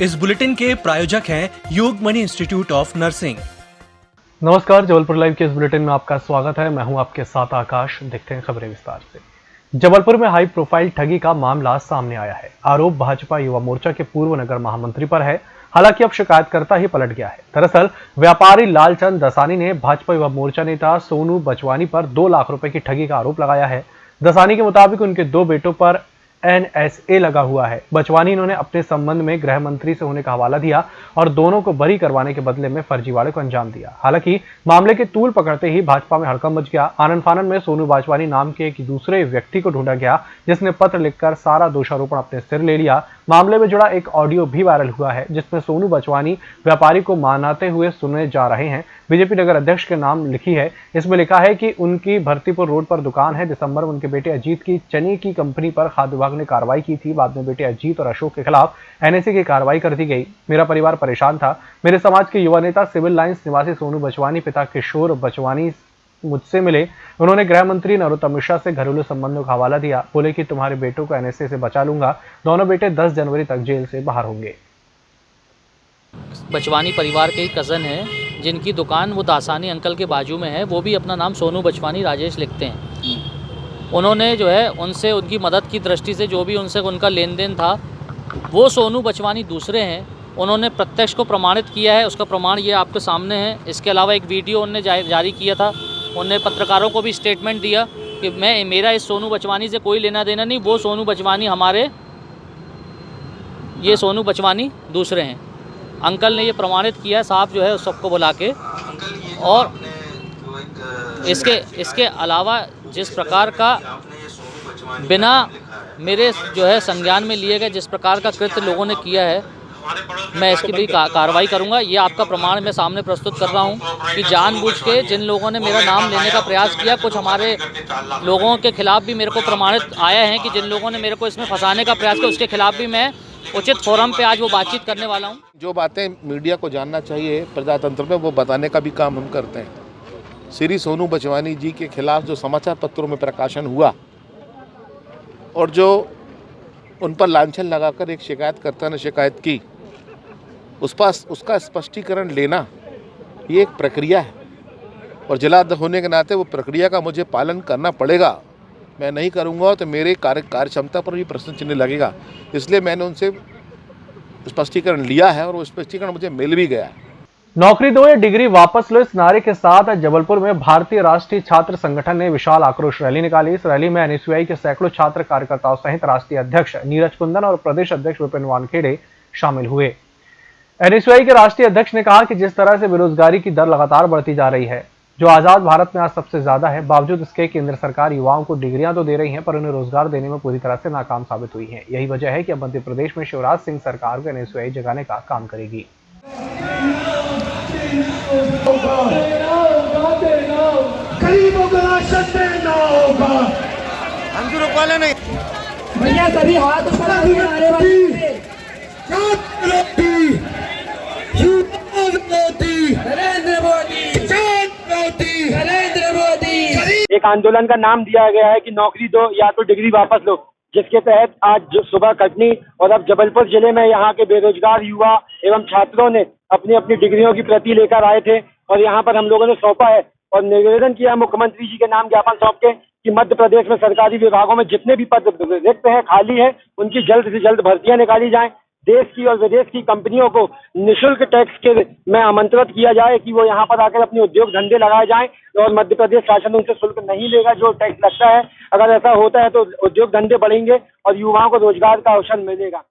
इस बुलेटिन के प्रायोजक हैं योगमणि इंस्टीट्यूट ऑफ नर्सिंग। नमस्कार, जबलपुर लाइव के इस बुलेटिन में आपका स्वागत है। मैं हूं आपके साथ आकाश। देखते हैं खबरें विस्तार से। जबलपुर में हाई प्रोफाइल ठगी का मामला सामने आया है। आरोप भाजपा युवा मोर्चा के पूर्व नगर महामंत्री पर है। हालांकि अब शिकायतकर्ता ही पलट गया है। दरअसल व्यापारी लालचंद दसानी ने भाजपा युवा मोर्चा नेता सोनू बचवानी पर 2 लाख रुपए की ठगी का आरोप लगाया है। दसानी के मुताबिक उनके 2 बेटों पर NSA लगा हुआ है। बचवानी इन्होंने अपने संबंध में गृह मंत्री से होने का हवाला दिया और दोनों को बरी करवाने के बदले में फर्जीवाड़े को अंजाम दिया। हालांकि मामले के तूल पकड़ते ही भाजपा में हड़कंप मच गया। आनन फानन में सोनू बाजवानी नाम के एक दूसरे व्यक्ति को ढूंढा गया, जिसने पत्र लिखकर सारा दोषारोपण अपने सिर ले लिया। मामले में जुड़ा एक ऑडियो भी वायरल हुआ है, जिसमें सोनू बचवानी व्यापारी को मनाते हुए सुने जा रहे हैं। बीजेपी नगर अध्यक्ष के नाम लिखी है। इसमें लिखा है कि उनकी भर्तीपुर रोड पर दुकान है। दिसंबर में उनके बेटे अजीत की चने की कंपनी पर खाद्य विभाग ने कार्रवाई की थी। बाद में बेटे अजीत और अशोक के खिलाफ NSA की कार्रवाई कर दी गई। मेरा परिवार परेशान था। मेरे समाज के युवा नेता सिविल लाइंस निवासी सोनू बचवानी पिता किशोर बचवानी मुझसे मिले। उन्होंने गृह मंत्री नरोत्तम मिश्रा से घरेलू संबंधों का हवाला दिया। बोले कि तुम्हारे बेटों को NSA से बचा लूंगा। दोनों बेटे 10 जनवरी तक जेल से बाहर होंगे। बचवानी परिवार के ही कज़न है, जिनकी दुकान वो दासानी अंकल के बाजू में है। वो भी अपना नाम सोनू बचवानी राजेश लिखते हैं। उन्होंने जो है उनसे उनकी मदद की दृष्टि से जो भी उनसे उनका लेन देन था, वो सोनू बचवानी दूसरे हैं। उन्होंने प्रत्यक्ष को प्रमाणित किया है। उसका प्रमाण ये आपके सामने है। इसके अलावा एक वीडियो उन्होंने जारी किया था। उन्होंने पत्रकारों को भी स्टेटमेंट दिया कि मेरा इस सोनू बचवानी से कोई लेना देना नहीं। वो सोनू बचवानी ये सोनू बचवानी दूसरे हैं। अंकल ने ये प्रमाणित किया साहब जो है उस सबको बुला के। और इसके अलावा जिस प्रकार का बिना मेरे जो है संज्ञान में लिए गए जिस प्रकार का कृत्य लोगों ने किया है, मैं इसकी भी कार्रवाई करूंगा। ये आपका प्रमाण मैं सामने प्रस्तुत कर रहा हूं कि जानबूझ के जिन लोगों ने मेरा नाम लेने का प्रयास किया, कुछ हमारे लोगों के खिलाफ भी मेरे को प्रमाणित आया है कि जिन लोगों ने मेरे को इसमें फंसाने का प्रयास किया, उसके खिलाफ भी मैं उचित फोरम पे आज वो बातचीत करने वाला हूँ। जो बातें मीडिया को जानना चाहिए प्रजातंत्र में, वो बताने का भी काम हम करते हैं। श्री सोनू बचवानी जी के खिलाफ जो समाचार पत्रों में प्रकाशन हुआ और जो उन पर लांछन लगाकर एक शिकायतकर्ता ने शिकायत की, उसका स्पष्टीकरण लेना ये एक प्रक्रिया है और जिला अध्यक्ष होने के नाते वो प्रक्रिया का मुझे पालन करना पड़ेगा। मैं नहीं करूंगा तो मेरे कार्य क्षमता पर भी प्रश्न चिन्ह लगेगा। इसलिए मैंने उनसे स्पष्टीकरण लिया है और वो स्पष्टीकरण मुझे मिल भी गया है। नौकरी दो या डिग्री वापस लो, इस नारे के साथ जबलपुर में भारतीय राष्ट्रीय छात्र संगठन ने विशाल आक्रोश रैली निकाली। इस रैली में NSUI के सैकड़ों छात्र कार्यकर्ताओं सहित राष्ट्रीय अध्यक्ष नीरज कुंदन और प्रदेश अध्यक्ष विपिन वानखेड़े शामिल हुए। NSUI के राष्ट्रीय अध्यक्ष ने कहा कि जिस तरह से बेरोजगारी की दर लगातार बढ़ती जा रही है, जो आजाद भारत में आज सबसे ज्यादा है, बावजूद इसके केंद्र सरकार युवाओं को डिग्रियां तो दे रही है, पर उन्हें रोजगार देने में पूरी तरह से नाकाम साबित हुई है। यही वजह है कि अब मध्य प्रदेश में शिवराज सिंह सरकार को NSUI जगाने का काम करेगी। भैया सभी हाथ ऊपर आने वाले एक आंदोलन का नाम दिया गया है कि नौकरी दो या तो डिग्री वापस लो, जिसके तहत आज सुबह कटनी और अब जबलपुर जिले में यहाँ के बेरोजगार युवा एवं छात्रों ने अपनी अपनी डिग्रियों की प्रति लेकर आए थे और यहाँ पर हम लोगों ने सौंपा है और निवेदन किया मुख्यमंत्री जी के नाम ज्ञापन सौंप के कि मध्य प्रदेश में सरकारी विभागों में जितने भी पद रिक्त हैं, खाली है, उनकी जल्द से जल्द भर्तियां निकाली जाएं। देश की और विदेश की कंपनियों को निःशुल्क टैक्स के में आमंत्रित किया जाए कि वो यहाँ पर आकर अपने उद्योग धंधे लगाए जाएं और मध्य प्रदेश शासन उनसे शुल्क नहीं लेगा जो टैक्स लगता है। अगर ऐसा होता है तो उद्योग धंधे बढ़ेंगे और युवाओं को रोजगार का अवसर मिलेगा।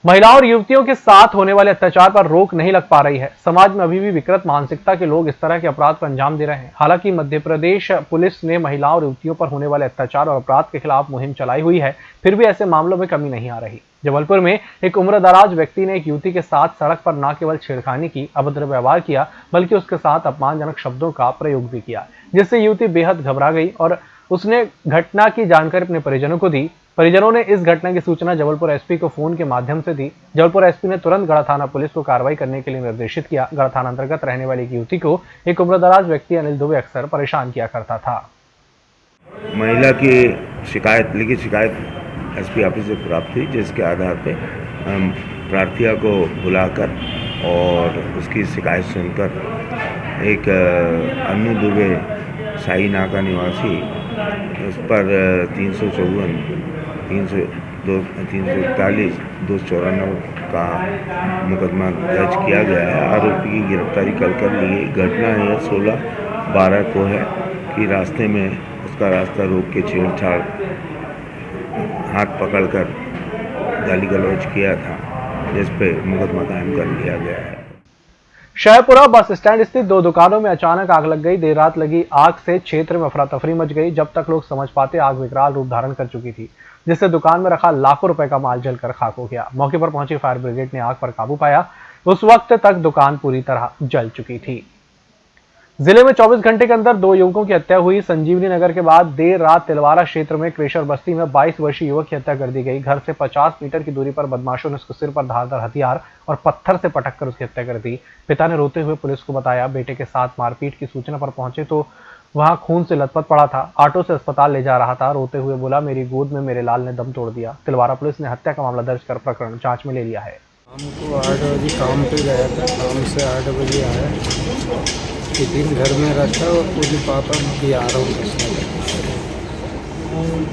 महिलाओं और युवतियों के साथ होने वाले अत्याचार पर रोक नहीं लग पा रही है। समाज में अभी भी विकृत मानसिकता के लोग इस तरह के अपराध को अंजाम दे रहे हैं। हालांकि मध्य प्रदेश पुलिस ने महिलाओं और युवतियों पर होने वाले अत्याचार और अपराध के खिलाफ मुहिम चलाई हुई है, फिर भी ऐसे मामलों में कमी नहीं आ रही। जबलपुर में एक उम्रदराज व्यक्ति ने एक युवती के साथ सड़क पर न केवल छेड़खानी की, अभद्र व्यवहार किया, बल्कि उसके साथ अपमानजनक शब्दों का प्रयोग भी किया, जिससे युवती बेहद घबरा गई और उसने घटना की जानकारी अपने परिजनों को दी। परिजनों ने इस घटना की सूचना जबलपुर एसपी को फोन के माध्यम से दी। जबलपुर एसपी ने तुरंत गढ़ा थाना पुलिस को कार्रवाई करने के लिए निर्देशित किया। गढ़ा थाना अंतर्गत रहने वाली एक युवती को एक उम्रदराज व्यक्ति अनिल दुबे अक्सर परेशान किया करता था। महिला की शिकायत, लिखित शिकायत एसपी ऑफिस से प्राप्त थी, जिसके आधार पे हम प्रार्थिया को बुलाकर और उसकी शिकायत सुनकर एक अन्नू दुबे शाही नाका निवासी उस पर 354, 341, 294 का मुकदमा दर्ज किया गया है। आरोपी की गिरफ्तारी कर ली गई। घटना यह 16/12 को है कि रास्ते में उसका रास्ता रोक के छेड़छाड़, हाथ पकड़कर गाली गलौज किया था, जिस पे मुकदमा कायम कर लिया गया है। शाहपुरा बस स्टैंड स्थित 2 दुकानों में अचानक आग लग गई। देर रात लगी आग से क्षेत्र में अफरा तफरी मच गई। जब तक लोग समझ पाते आग विकराल रूप धारण कर चुकी थी, जिससे दुकान में रखा लाखों रुपए का माल जलकर खाक हो गया। मौके पर पहुंची फायर ब्रिगेड ने आग पर काबू पाया। उस वक्त तक दुकान पूरी तरह जल चुकी थी। जिले में 24 घंटे के अंदर 2 युवकों की हत्या हुई। संजीवनी नगर के बाद देर रात तिलवारा क्षेत्र में क्रेशर बस्ती में 22 वर्षीय युवक की हत्या कर दी गई। घर से 50 मीटर की दूरी पर बदमाशों ने उसके सिर पर धारदार हथियार और पत्थर से पटक कर उसकी हत्या कर दी। पिता ने रोते हुए पुलिस को बताया। बेटे के साथ मारपीट की सूचना पर पहुंचे तो वहां खून से लथपथ पड़ा था। ऑटो से अस्पताल ले जा रहा था। रोते हुए बोला, मेरी गोद में मेरे लाल ने दम तोड़ दिया। तिलवारा पुलिस ने हत्या का मामला दर्ज कर प्रकरण जांच में ले लिया है। हमको 8 बजे काम पे गया था, काम से 8 बजे आया, टिफिन घर में रखा और पूरी पापा भी आ रहा हूँ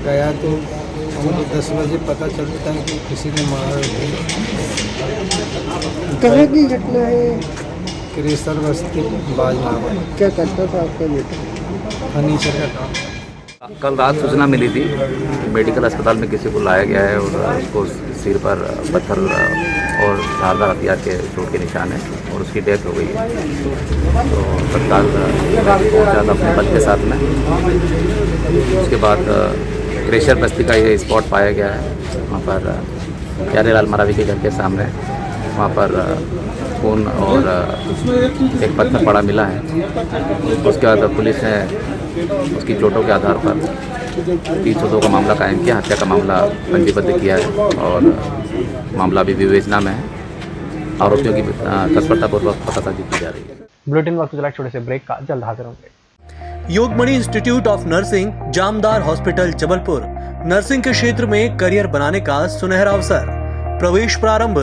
गया तो हमको 10 बजे पता चलता है कि किसी ने मारा। कहाँ की घटना है? क्रेशर बस्ती बाजनावा। क्या करता था आपका बेटा? फर्नीचर का काम। कल रात सूचना मिली थी, मेडिकल अस्पताल में किसी को लाया गया है और उसको सिर पर पत्थर और धारदार हथियार के चोट के निशान है और उसकी डेथ हो गई है। तो तत्काल पहुँचा था अपने पति के साथ में। उसके बाद क्रेशर बस्ती का ये स्पॉट पाया गया है। वहाँ पर प्यारेलाल मरावी के घर के सामने वहाँ पर खून और एक पत्थर पड़ा मिला है। उसके बाद पुलिस ने उसकी चोटों के आधार पर 302 का मामला कायम किया, हत्या का मामला पंजीबद्ध किया है और मामला अभी विवेचना में है। आरोपियों की तत्परतापूर्वक पतासाजी की जा रही है। बुलेटिन वक्त चला छोटे से ब्रेक का, जल्द हाजिर होंगे। Yogmani institute of nursing, Jamdar hospital, Jabalpur. Nursing के क्षेत्र में करियर बनाने का सुनहरा अवसर। प्रवेश प्रारंभ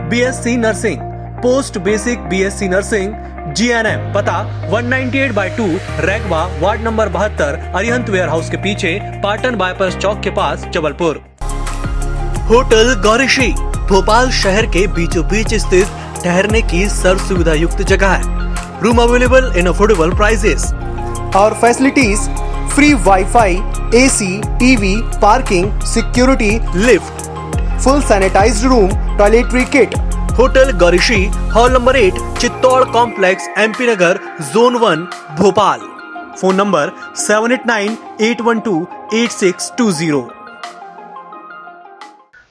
BSc nursing, post basic BSc nursing, GNM। पता 198/2 Raigwa, ward number 72, Arihant warehouse के पीछे, पाटन बाईपास चौक के पास, जबलपुर। होटल गौरीशी भोपाल शहर के बीचों बीच स्थित ठहरने की सर्व सुविधा युक्त जगह है। Room available in affordable prices और facilities free wifi, AC, TV, parking, security, lift, full sanitized room, toiletry kit. Hotel Gaurishi, hall number 8, Chittor complex, MP Nagar, zone 1, Bhopal. Phone number 7898128620।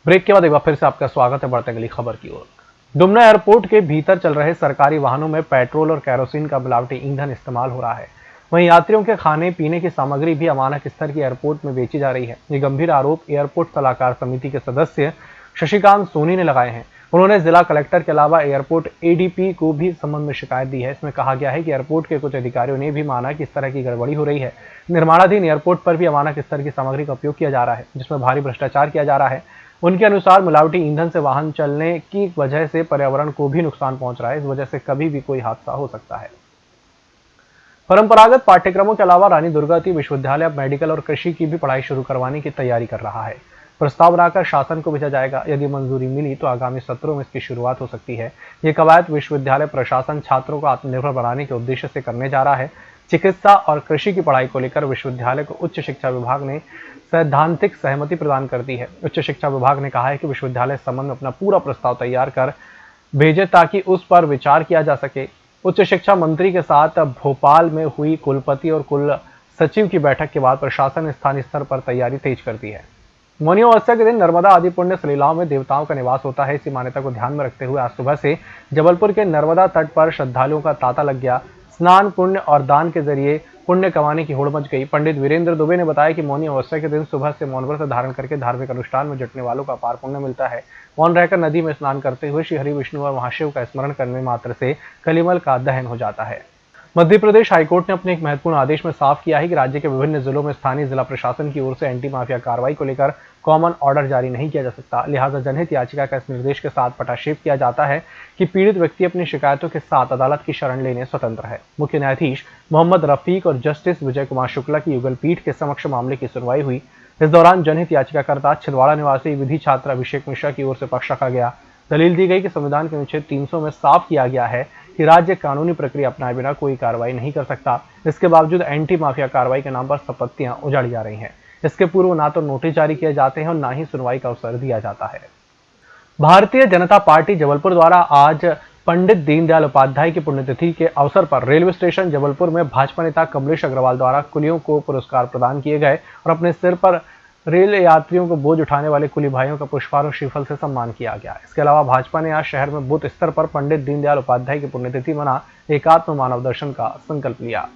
Break के बाद एक बार फिर से आपका स्वागत है। बढ़ते अगली खबर की ओर। डुमना एयरपोर्ट के भीतर चल रहे सरकारी वाहनों में पेट्रोल और कैरोसिन का मिलावटी ईंधन इस्तेमाल हो रहा है। वहीं यात्रियों के खाने पीने की सामग्री भी अमानक स्तर की एयरपोर्ट में बेची जा रही है। ये गंभीर आरोप एयरपोर्ट सलाहकार समिति के सदस्य शशिकांत सोनी ने लगाए हैं। उन्होंने जिला कलेक्टर के अलावा एयरपोर्ट ADP को भी संबंध में शिकायत दी है। इसमें कहा गया है कि एयरपोर्ट के कुछ अधिकारियों ने भी माना कि इस तरह की गड़बड़ी हो रही है। निर्माणाधीन एयरपोर्ट पर भी अमानक स्तर की सामग्री का उपयोग किया जा रहा है, जिसमें भारी भ्रष्टाचार किया जा रहा है। उनके अनुसार मिलावटी ईंधन से वाहन चलने की वजह से पर्यावरण को भी नुकसान पहुंच रहा है। इस वजह से कभी भी कोई हादसा हो सकता है। परंपरागत पाठ्यक्रमों के अलावा रानी दुर्गावती विश्वविद्यालय अब मेडिकल और कृषि की भी पढ़ाई शुरू करवाने की तैयारी कर रहा है। प्रस्ताव बनाकर शासन को भेजा जाएगा। यदि मंजूरी मिली तो आगामी सत्रों में इसकी शुरुआत हो सकती है। ये कवायद विश्वविद्यालय प्रशासन छात्रों को आत्मनिर्भर बनाने के उद्देश्य से करने जा रहा है। चिकित्सा और कृषि की पढ़ाई को लेकर विश्वविद्यालय को उच्च शिक्षा विभाग ने सैद्धांतिक सहमति प्रदान कर दी है। उच्च शिक्षा विभाग ने कहा है कि विश्वविद्यालय इस संबंध में अपना पूरा प्रस्ताव तैयार कर भेजे ताकि उस पर विचार किया जा सके। उच्च शिक्षा मंत्री के साथ भोपाल में हुई कुलपति और कुल सचिव की बैठक के बाद प्रशासन ने स्थानीय स्तर पर तैयारी तेज कर दी है। मौनी अमावस्या के दिन नर्मदा आदि पुण्य सलीलाओं में देवताओं का निवास होता है। इसी मान्यता को ध्यान में रखते हुए आज सुबह से जबलपुर के नर्मदा तट पर श्रद्धालुओं का तांता लग गया। स्नान, पुण्य और दान के जरिए पुण्य कमाने की होड़ मच गई। पंडित वीरेंद्र दुबे ने बताया कि मौनी अमावस्या के दिन सुबह से मौन व्रत धारण करके धार्मिक अनुष्ठान में जुटने वालों का अपार पुण्य मिलता है। मौन रहकर नदी में स्नान करते हुए श्री हरि विष्णु और महाशिव का स्मरण करने मात्र से कलिमल का दहन हो जाता है। मध्य प्रदेश हाईकोर्ट ने अपने एक महत्वपूर्ण आदेश में साफ किया है कि राज्य के विभिन्न जिलों में स्थानीय जिला प्रशासन की ओर से एंटी माफिया कार्रवाई को लेकर कॉमन ऑर्डर जारी नहीं किया जा सकता। लिहाजा जनहित याचिका का इस निर्देश के साथ पटाक्षेप किया जाता है कि पीड़ित व्यक्ति अपनी शिकायतों के साथ अदालत की शरण लेने स्वतंत्र है। मुख्य न्यायाधीश मोहम्मद रफीक और जस्टिस विजय कुमार शुक्ला की युगल पीठ के समक्ष मामले की सुनवाई हुई। इस दौरान जनहित याचिकाकर्ता छिंदवाड़ा निवासी विधि छात्र अभिषेक मिश्रा की ओर से पक्ष रखा गया। दलील दी गई कि संविधान के अनुच्छेद 300 में साफ किया गया है कि राज्य कानूनी प्रक्रिया अपनाए बिना कोई कार्रवाई नहीं कर सकता। इसके बावजूद एंटी माफिया कार्रवाई के नाम पर संपत्तियां उजाड़ी जा रही हैं। इसके पूर्व ना तो नोटिस जारी किए जाते हैं और ना ही सुनवाई का अवसर दिया जाता है। भारतीय जनता पार्टी जबलपुर द्वारा आज पंडित दीनदयाल उपाध्याय की पुण्यतिथि के अवसर पर रेलवे स्टेशन जबलपुर में भाजपा नेता कमलेश अग्रवाल द्वारा कुलियों को पुरस्कार प्रदान किए गए और अपने सिर पर रेल यात्रियों को बोझ उठाने वाले कुली भाइयों का पुष्पार और श्रीफल से सम्मान किया गया। इसके अलावा भाजपा ने आज शहर में बूथ स्तर पर पंडित दीनदयाल उपाध्याय की पुण्यतिथि मना एकात्म मानव दर्शन का संकल्प लिया।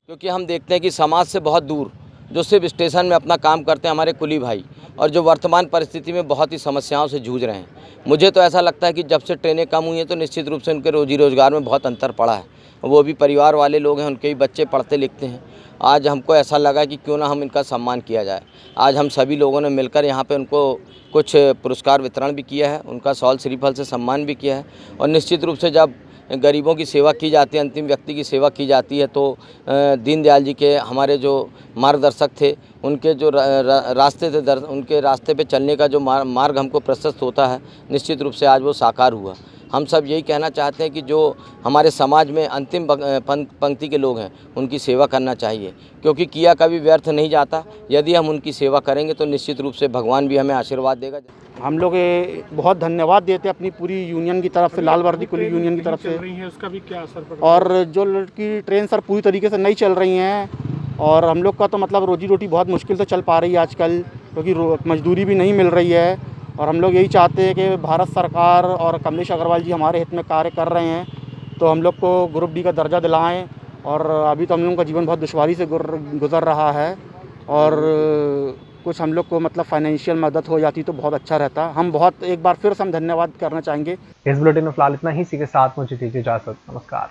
क्योंकि हम देखते हैं कि समाज से बहुत दूर जो सिर्फ स्टेशन में अपना काम करते हैं हमारे कुली भाई और जो वर्तमान परिस्थिति में बहुत ही समस्याओं से जूझ रहे हैं, मुझे तो ऐसा लगता है कि जब से ट्रेनें कम हुई हैं तो निश्चित रूप से उनके रोजी रोजगार में बहुत अंतर पड़ा है। वो भी परिवार वाले लोग हैं, उनके भी बच्चे पढ़ते लिखते हैं। आज हमको ऐसा लगा कि क्यों ना हम इनका सम्मान किया जाए। आज हम सभी लोगों ने मिलकर यहाँ पे उनको कुछ पुरस्कार वितरण भी किया है, उनका शॉल श्रीफल से सम्मान भी किया है। और निश्चित रूप से जब गरीबों की सेवा की जाती है, अंतिम व्यक्ति की सेवा की जाती है, तो दीनदयाल जी के हमारे जो मार्गदर्शक थे, उनके जो रास्ते थे, उनके रास्ते पे चलने का जो मार्ग हमको प्रशस्त होता है, निश्चित रूप से आज वो साकार हुआ। हम सब यही कहना चाहते हैं कि जो हमारे समाज में अंतिम पंक्ति के लोग हैं उनकी सेवा करना चाहिए, क्योंकि किया कभी व्यर्थ नहीं जाता। यदि हम उनकी सेवा करेंगे तो निश्चित रूप से भगवान भी हमें आशीर्वाद देगा। हम लोग बहुत धन्यवाद देते हैं अपनी पूरी यूनियन की तरफ से, लाल वर्दी कुली यूनियन की तरफ से। उसका भी क्या असर पड़ा? और जो लड़की ट्रेन सर पूरी तरीके से नहीं चल रही हैं और हम लोग का तो मतलब रोजी रोटी बहुत मुश्किल से चल पा रही है आजकल, क्योंकि मजदूरी भी नहीं मिल रही है। और हम लोग यही चाहते हैं कि भारत सरकार और कमलेश अग्रवाल जी हमारे हित में कार्य कर रहे हैं, तो हम लोग को ग्रुप डी का दर्जा दिलाएं। और अभी तो हम लोगों का जीवन बहुत दुश्वारी से गुजर रहा है और कुछ हम लोग को मतलब फाइनेंशियल मदद हो जाती तो बहुत अच्छा रहता। हम बहुत एक बार फिर से हम धन्यवाद करना चाहेंगे। इस बुलेटिन में फिलहाल इतना ही। इसी के साथ मुझे दीजिए इजाजत। नमस्कार।